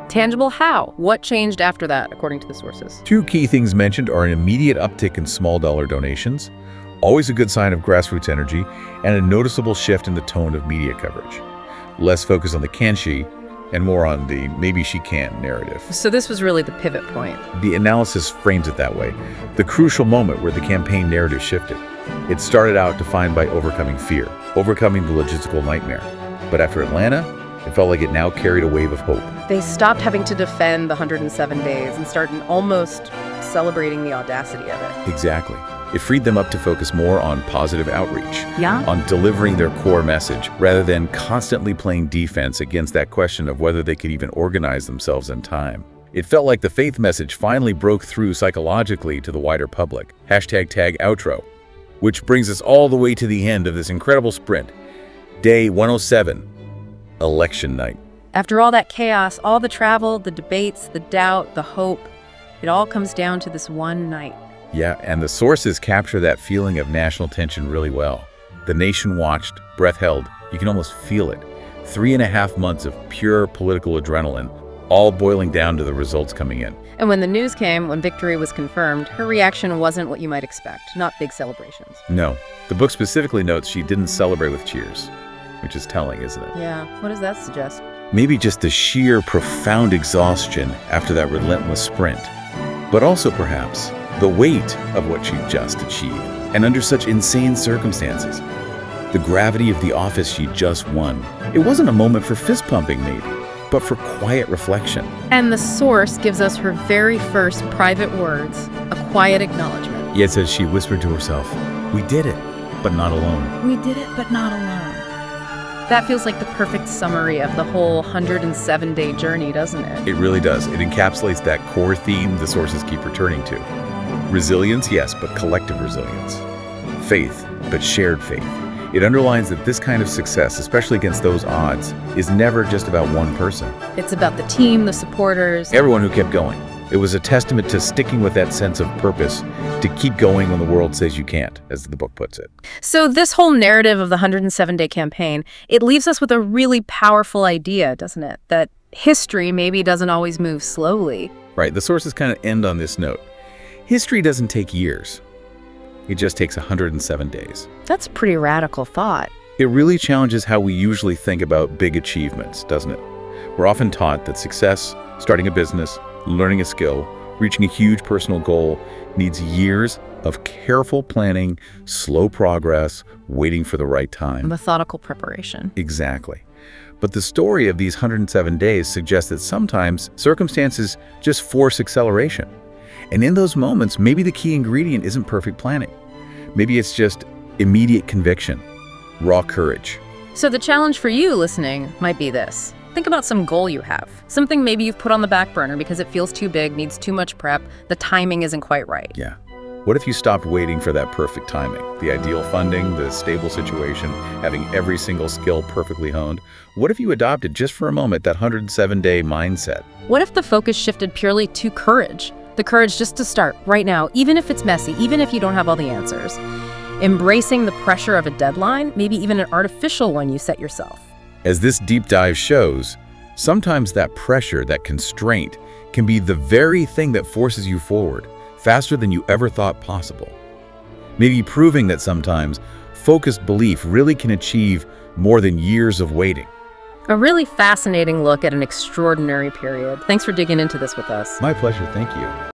Tangible how? What changed after that, according to the sources? Two key things mentioned are an immediate uptick in small dollar donations, always a good sign of grassroots energy, and a noticeable shift in the tone of media coverage. Less focus on the can she, and more on the maybe she can narrative. So this was really the pivot point. The analysis frames it that way, the crucial moment where the campaign narrative shifted. It started out defined by overcoming fear, overcoming the logistical nightmare. But after Atlanta, it felt like it now carried a wave of hope. They stopped having to defend the 107 days and started almost celebrating the audacity of it. Exactly. It freed them up to focus more on positive outreach, Yeah. on delivering their core message, rather than constantly playing defense against that question of whether they could even organize themselves in time. It felt like the faith message finally broke through psychologically to the wider public. #tag outro. Which brings us all the way to the end of this incredible sprint. Day 107, election night. After all that chaos, all the travel, the debates, the doubt, the hope, it all comes down to this one night. Yeah, and the sources capture that feeling of national tension really well. The nation watched, breath held, you can almost feel it. 3.5 months of pure political adrenaline, all boiling down to the results coming in. And when the news came, when victory was confirmed, her reaction wasn't what you might expect, not big celebrations. No, the book specifically notes she didn't celebrate with cheers, which is telling, isn't it? Yeah, what does that suggest? Maybe just the sheer profound exhaustion after that relentless sprint, but also perhaps the weight of what she'd just achieved, and under such insane circumstances. The gravity of the office she just won. It wasn't a moment for fist pumping maybe, but for quiet reflection. And the source gives us her very first private words, a quiet acknowledgement. Yet as she whispered to herself, "We did it, but not alone." We did it, but not alone. That feels like the perfect summary of the whole 107-day journey, doesn't it? It really does. It encapsulates that core theme the sources keep returning to. Resilience, yes, but collective resilience. Faith, but shared faith. It underlines that this kind of success, especially against those odds, is never just about one person. It's about the team, the supporters. Everyone who kept going. It was a testament to sticking with that sense of purpose, to keep going when the world says you can't, as the book puts it. So this whole narrative of the 107-day campaign, it leaves us with a really powerful idea, doesn't it? That history maybe doesn't always move slowly. Right, the sources kind of end on this note. History doesn't take years. It just takes 107 days. That's a pretty radical thought. It really challenges how we usually think about big achievements, doesn't it? We're often taught that success, starting a business, learning a skill, reaching a huge personal goal needs years of careful planning, slow progress, waiting for the right time. Methodical preparation. Exactly. But the story of these 107 days suggests that sometimes circumstances just force acceleration. And in those moments, maybe the key ingredient isn't perfect planning. Maybe it's just immediate conviction, raw courage. So the challenge for you listening might be this. Think about some goal you have. Something maybe you've put on the back burner because it feels too big, needs too much prep, the timing isn't quite right. Yeah. What if you stopped waiting for that perfect timing? The ideal funding, the stable situation, having every single skill perfectly honed? What if you adopted just for a moment that 107-day mindset? What if the focus shifted purely to courage? The courage just to start right now, even if it's messy, even if you don't have all the answers. Embracing the pressure of a deadline, maybe even an artificial one you set yourself. As this deep dive shows, sometimes that pressure, that constraint, can be the very thing that forces you forward, faster than you ever thought possible. Maybe proving that sometimes focused belief really can achieve more than years of waiting. A really fascinating look at an extraordinary period. Thanks for digging into this with us. My pleasure, thank you.